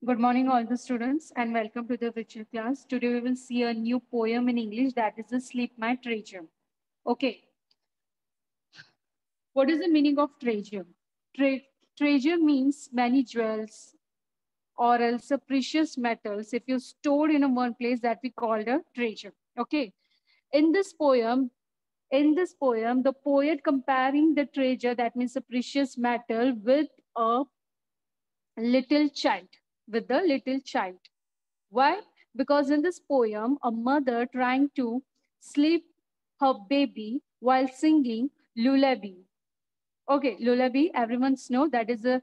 Good morning, all the students, and welcome to the virtual class. Today, we will see a new poem in English that is the Sleep My Treasure. Okay, what is the meaning of treasure? Tre- Treasure means many jewels or else a precious metals if you store in a one place that we called a treasure. Okay, in this poem, the poet comparing the treasure, that means a precious metal, with a little child, with the little child. Why? Because in this poem, a mother trying to sleep her baby while singing lullaby. Okay, lullaby, everyone's know that is a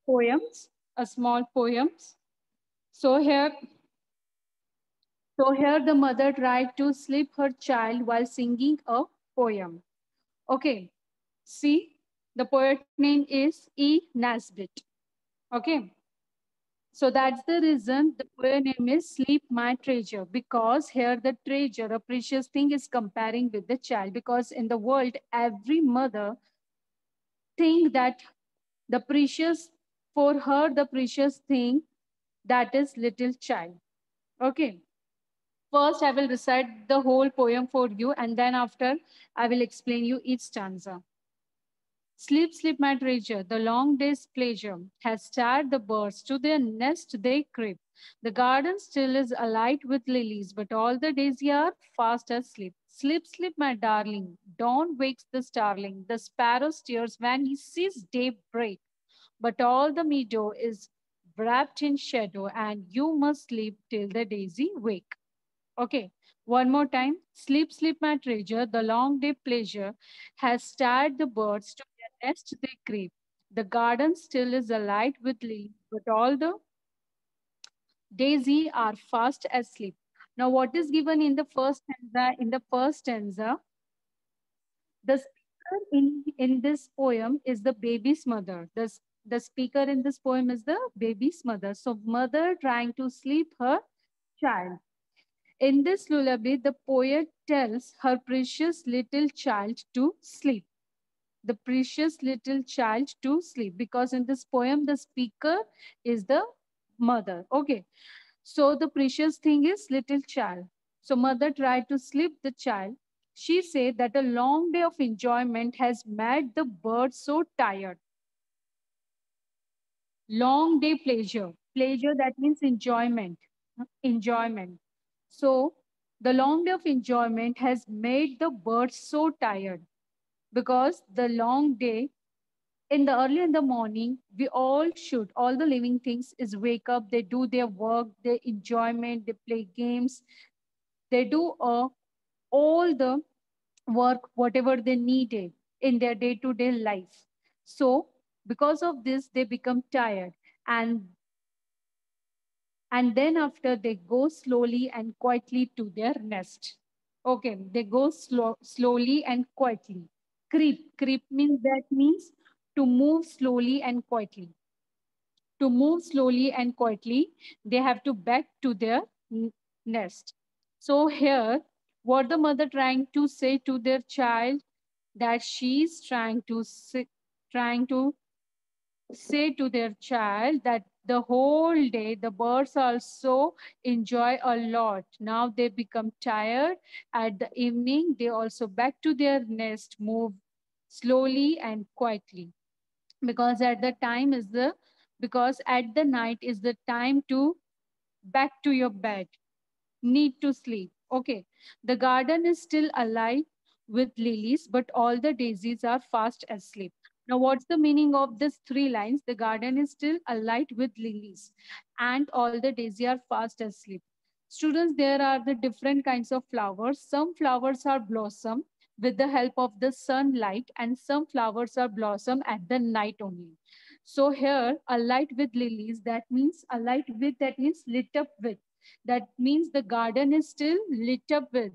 poems, a small poems. So here, so here the mother tried to sleep her child while singing a poem. Okay, see, the poet name is E. Nasbit. Okay, so that's the reason the poem name is Sleep My Treasure, because here the treasure, a precious thing, is comparing with the child. Because in the world, every mother think that the precious, for her, the precious thing, that is little child. Okay. First, I will recite the whole poem for you, and then after, I will explain you each stanza. Sleep, sleep, my treasure, the long day's pleasure has stirred the birds to their nest they creep. The garden still is alight with lilies, but all the daisy are fast asleep. Sleep, sleep, my darling, dawn wakes the starling. The sparrow stirs when he sees day break, but all the meadow is wrapped in shadow, and you must sleep till the daisy wake. Okay, one more time. Sleep, sleep, my treasure. The long day pleasure has stirred the birds to their nest they creep. The garden still is alight with leaves, but all the daisy are fast asleep. Now, what is given in the first stanza? In the first stanza, the speaker in this poem is the baby's mother. The speaker in this poem is the baby's mother. So, mother trying to sleep her child. In this lullaby, the poet tells her precious little child to sleep. The precious little child to sleep, because in this poem, the speaker is the mother. Okay. So the precious thing is little child. So mother tried to sleep the child. She said that a long day of enjoyment has made the bird so tired. Long day pleasure. Pleasure, that means enjoyment. Enjoyment. So the long day of enjoyment has made the birds so tired, because the long day, in the early in the morning, we all should, all the living things is wake up, they do their work, their enjoyment, they play games, they do all the work, whatever they needed in their day-to-day life. So because of this, they become tired, and and then after they go slowly and quietly to their nest. Okay, they go slowly and quietly. Creep means, that means to move slowly and quietly. To move slowly and quietly, they have to back to their nest. So here, what the mother trying to say to their child, that she's trying to say to their child that the whole day the birds also enjoy a lot. Now they become tired. At the evening, they also back to their nest, move slowly and quietly. Because at the time is the because at the night is the time to back to your bed, need to sleep. Okay. The garden is still alive with lilies, but all the daisies are fast asleep. Now, what's the meaning of these three lines? The garden is still alight with lilies, and all the daisies are fast asleep. Students, there are the different kinds of flowers. Some flowers are blossom with the help of the sunlight, and some flowers are blossom at the night only. So here, a light with lilies, that means a light with, that means lit up with. That means the garden is still lit up with,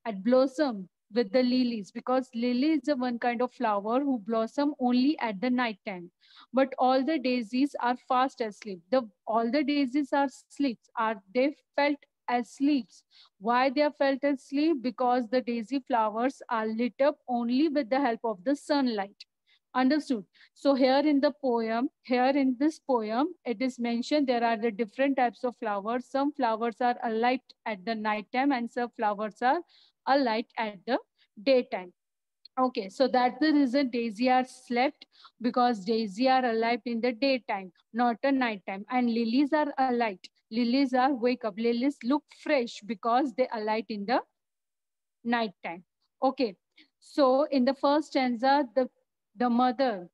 at blossom with the lilies, because lily is a one kind of flower who blossom only at the night time. But all the daisies are fast asleep. The all the daisies are sleeps. Are they felt asleep? Why they are felt asleep? Because the daisy flowers are lit up only with the help of the sunlight. Understood. So here in this poem, it is mentioned there are the different types of flowers. Some flowers are alight at the night time and some flowers are alight at the daytime. Okay, so that's the reason daisy are slept, because daisy are alive in the daytime, not a nighttime. And lilies are alight. Lilies are wake up. Lilies look fresh because they alight in the nighttime. Okay, so in the first stanza, the mother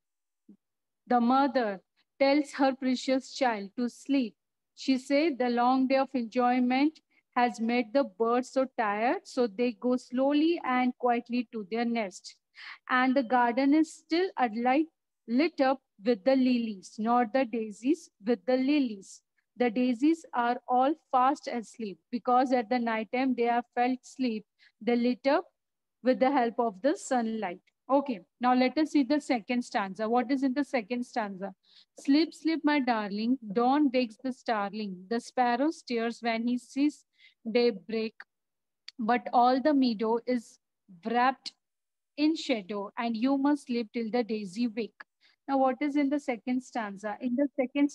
the mother tells her precious child to sleep. She said the long day of enjoyment has made the birds so tired, so they go slowly and quietly to their nest. And the garden is still alight, lit up with the lilies, not the daisies, with the lilies. The daisies are all fast asleep because at the night time they have felt sleep. They lit up with the help of the sunlight. Okay, now let us see the second stanza. What is in the second stanza? Sleep, sleep, my darling. Dawn wakes the starling. The sparrow stirs when he sees daybreak, but all the meadow is wrapped in shadow, and you must sleep till the daisy wake. Now, what is in the second stanza? In the second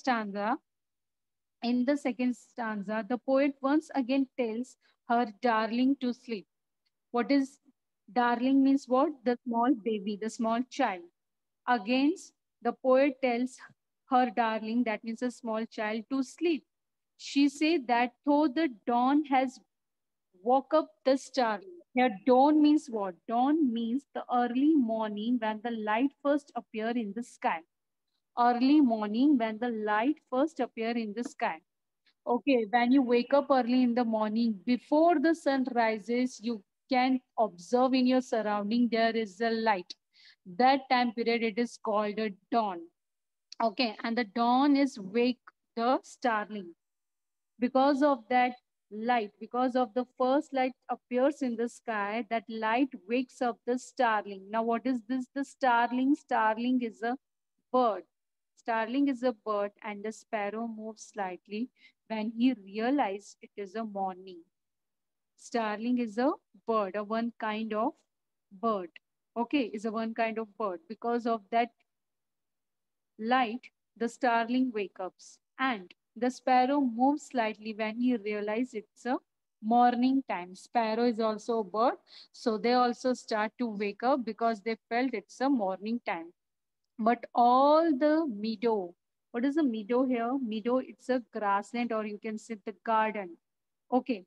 stanza, the poet once again tells her darling to sleep. What is darling means what? The small baby, the small child. Against the poet tells her darling, that means a small child, to sleep. She said that though the dawn has woke up the starling. Here, dawn means what? Dawn means the early morning when the light first appear in the sky. Early morning when the light first appear in the sky. Okay, when you wake up early in the morning, before the sun rises, you can observe in your surrounding there is a light. That time period it is called a dawn. Okay, and the dawn is wake the starling. Because of that light, because of the first light appears in the sky, that light wakes up the starling. Now, what is this? The starling. Starling is a bird. Starling is a bird, and the sparrow moves slightly when he realizes it is a morning. Starling is a bird, a one kind of bird. Okay, is a one kind of bird. Because of that light, the starling wakes up, and the sparrow moves slightly when he realizes it's a morning time. Sparrow is also a bird, so they also start to wake up because they felt it's a morning time. But all the meadow, what is a meadow here? Meadow, it's a grassland, or you can say the garden. Okay,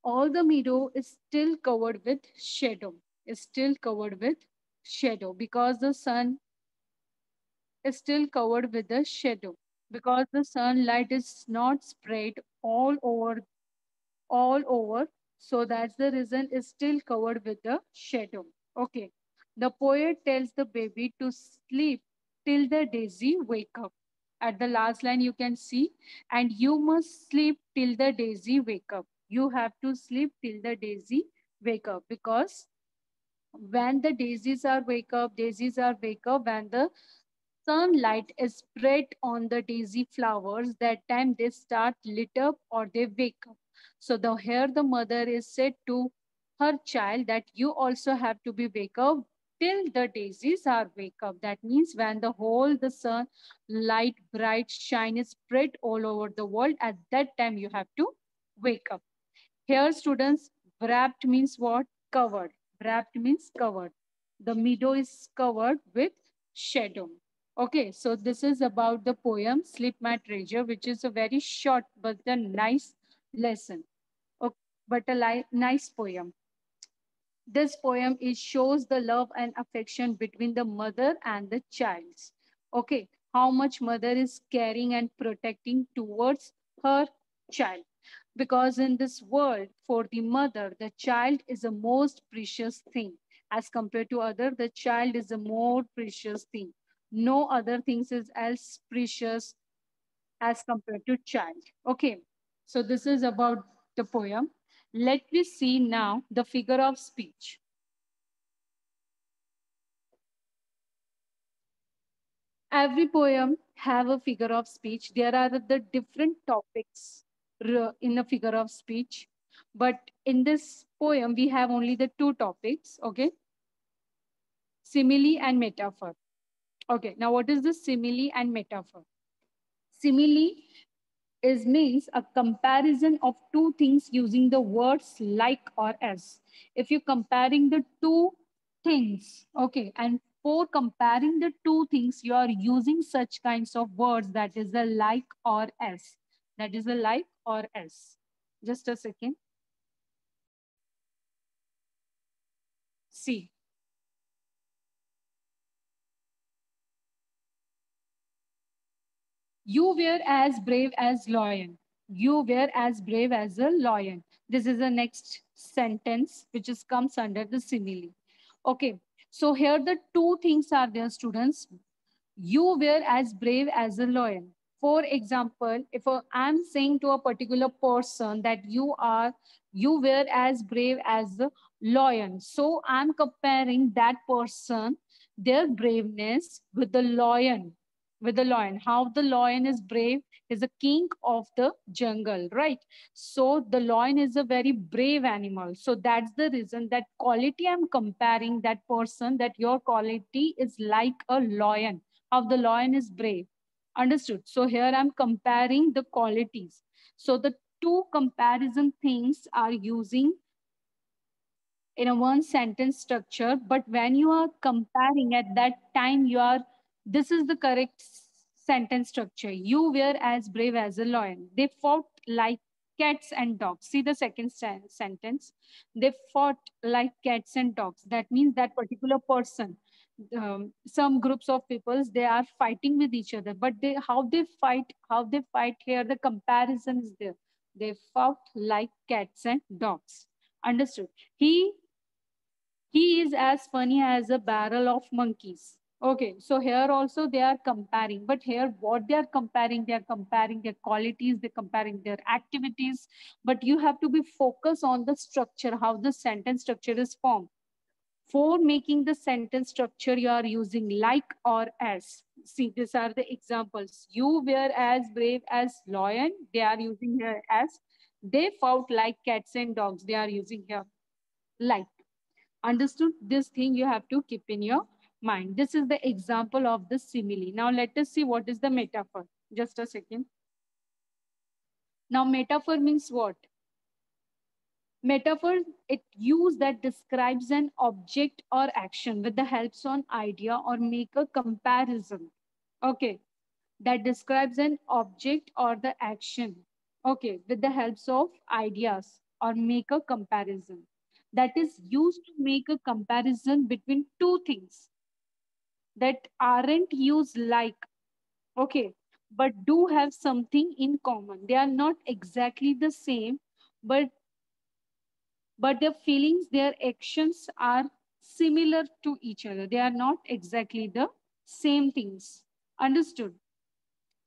all the meadow is still covered with shadow, is still covered with shadow because the sun is still covered with the shadow, because the sunlight is not spread all over, so that's the reason it's still covered with the shadow. Okay, the poet tells the baby to sleep till the daisy wake up. At the last line you can see, and you must sleep till the daisy wake up. You have to sleep till the daisy wake up, because when the daisies are wake up when the sunlight is spread on the daisy flowers, that time they start lit up or they wake up. So the here the mother is said to her child that you also have to be wake up till the daisies are wake up. That means when the whole the sun light bright shine is spread all over the world, at that time you have to wake up. Here, students, wrapped means what? Covered. Wrapped means covered. The meadow is covered with shadow. Okay, so this is about the poem Sleep My Treasure, which is a very short but a nice lesson. Okay, but a nice poem. This poem is shows the love and affection between the mother and the child. Okay, how much mother is caring and protecting towards her child. Because in this world, for the mother, the child is the most precious thing. As compared to other, the child is the more precious thing. No other things is as precious as compared to child. Okay, so this is about the poem. Let me see now the figure of speech. Every poem have a figure of speech. There are the different topics in a figure of speech, but in this poem we have only the two topics. Okay, Simile and metaphor. Okay, now what is the simile and metaphor? Simile is means a comparison of two things using the words like or as. If you're comparing the two things, okay, and for comparing the two things, you are using such kinds of words, that is a like or as. That is a like or as. Just a second. See, you were as brave as lion. You were as brave as a lion. This is the next sentence which is comes under the simile. Okay. So here the two things are there, students. You were as brave as a lion. For example, if I'm saying to a particular person that you were as brave as a lion. So I'm comparing that person, their braveness with the lion. With the lion, how the lion is brave, is a king of the jungle, right? So the lion is a very brave animal. So that's the reason that quality I'm comparing that person, that your quality is like a lion, how the lion is brave. Understood? So here I'm comparing the qualities. So the two comparison things are using in a one sentence structure, but when you are comparing at that time, you are, this is the correct sentence structure. You were as brave as a lion. They fought like cats and dogs. See the second sentence. They fought like cats and dogs. That means that particular person, some groups of peoples, they are fighting with each other, but they, how they fight here, the comparison is there. They fought like cats and dogs. Understood? He is as funny as a barrel of monkeys. Okay, so here also they are comparing, but here what they are comparing their qualities, they're comparing their activities, but you have to be focused on the structure, how the sentence structure is formed. For making the sentence structure, you are using like or as. See, these are the examples. You were as brave as lion, they are using here as. They fought like cats and dogs, they are using here like. Understood? This thing you have to keep in your mind. This is the example of the simile. Now let us see what is the metaphor. Just a second. Now metaphor means what? Metaphor, it use that describes an object or action with the helps on idea or make a comparison. Okay. That describes an object or the action. Okay. With the helps of ideas or make a comparison. That is used to make a comparison between two things that aren't used like, okay, but do have something in common. They are not exactly the same, but their feelings, their actions are similar to each other. They are not exactly the same things. Understood?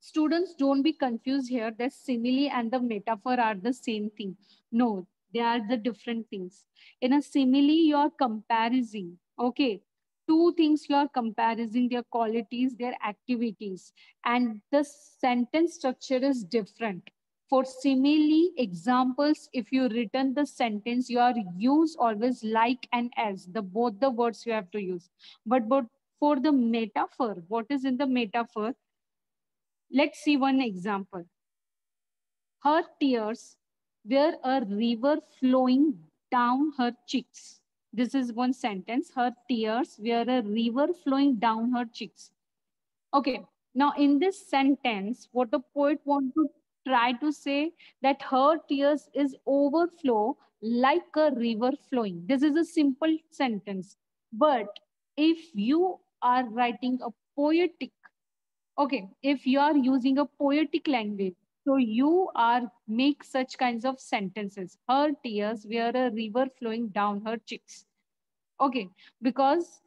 Students, don't be confused here that simile and the metaphor are the same thing. No, they are the different things. In a simile, you are comparing, okay, two things you are comparing, their qualities, their activities, and the sentence structure is different. For simile examples, if you written the sentence, you are use always like and as, the both the words you have to use. But for the metaphor, what is in the metaphor? Let's see one example. Her tears were a river flowing down her cheeks. This is one sentence. Her tears were a river flowing down her cheeks. Okay. Now, in this sentence, what the poet want to try to say, that her tears is overflow like a river flowing. This is a simple sentence. But if you are writing a poetic, okay, if you are using a poetic language, so you are make such kinds of sentences. Her tears were a river flowing down her cheeks. Okay, because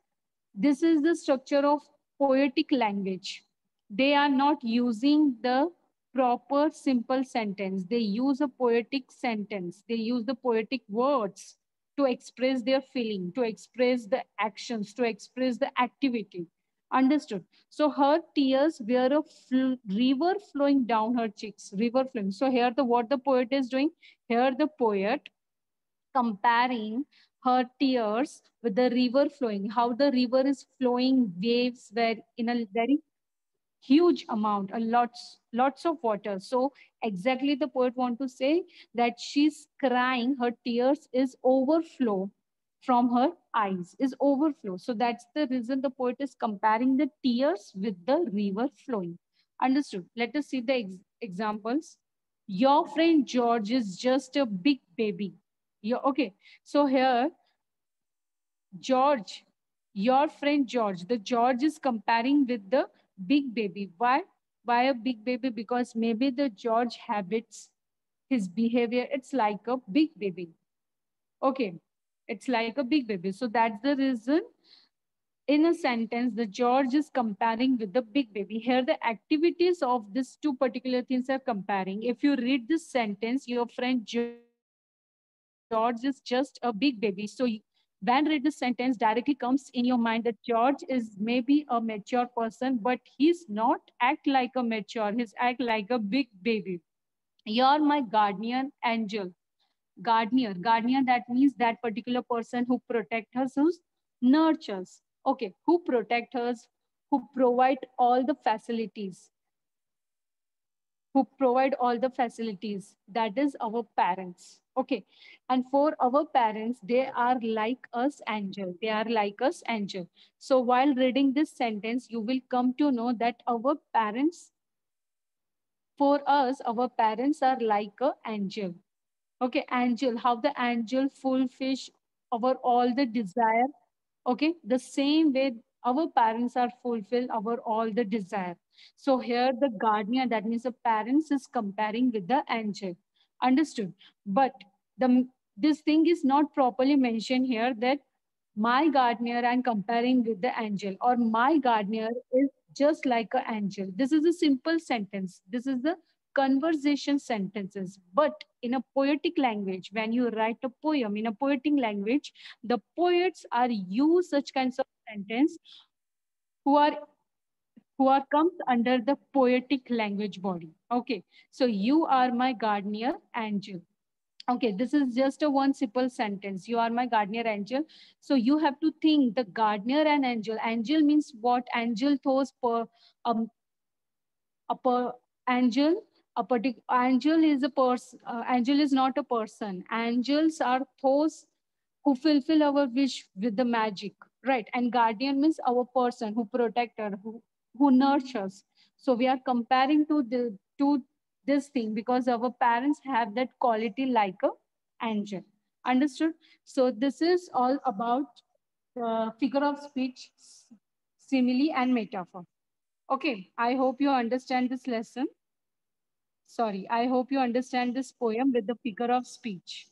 this is the structure of poetic language. They are not using the proper simple sentence. They use a poetic sentence. They use the poetic words to express their feeling, to express the actions, to express the activity. Understood? So her tears were a river flowing down her cheeks. River flowing. So here the what the poet is doing. Here the poet comparing her tears with the river flowing, how the river is flowing waves were in a very huge amount, a lots of water. So exactly the poet want to say that she's crying, her tears is overflow from her eyes, is overflow. So that's the reason the poet is comparing the tears with the river flowing. Understood? Let us see the examples. Your friend George is just a big baby. Yeah, okay. So here George, your friend George, the George is comparing with the big baby. Why? Why a big baby? Because maybe the George habits, his behavior, it's like a big baby. Okay. It's like a big baby. So that's the reason in a sentence, the George is comparing with the big baby. Here, the activities of these two particular things are comparing. If you read this sentence, your friend George is just a big baby. So when read the sentence, directly comes in your mind that George is maybe a mature person, but he's not act like a mature. He's act like a big baby. You're my guardian angel. Guardian, that means that particular person who protect us, who nurtures, okay, who protect us, who provide all the facilities, who provide all the facilities, that is our parents. Okay. And for our parents, they are like us angel, they are like us angel. So while reading this sentence, you will come to know that our parents, for us, our parents are like a angel. Okay, angel, how the angel fulfills our all the desire. Okay, the same way our parents are fulfill our all the desire. So here the guardian, that means the parents, is comparing with the angel. Understood? But the this thing is not properly mentioned here that my gardener I'm comparing with the angel, or my gardener is just like an angel. This is a simple sentence. This is the conversation sentences. But in a poetic language, when you write a poem in a poetic language, the poets are use such kinds of sentence who are comes under the poetic language body. Okay, so you are my gardener angel. Okay, this is just a one simple sentence. You are my guardian angel. So you have to think the gardener and angel. Angel means what? Angel those per um a per angel. A particular angel is a person. Angel is not a person. Angels are those who fulfill our wish with the magic, right? And guardian means our person who protector, who nurtures. So we are comparing to this thing because our parents have that quality like a angel. Understood? So this is all about figure of speech, simile, and metaphor. Okay, I hope you understand this lesson. Sorry, I hope you understand this poem with the figure of speech.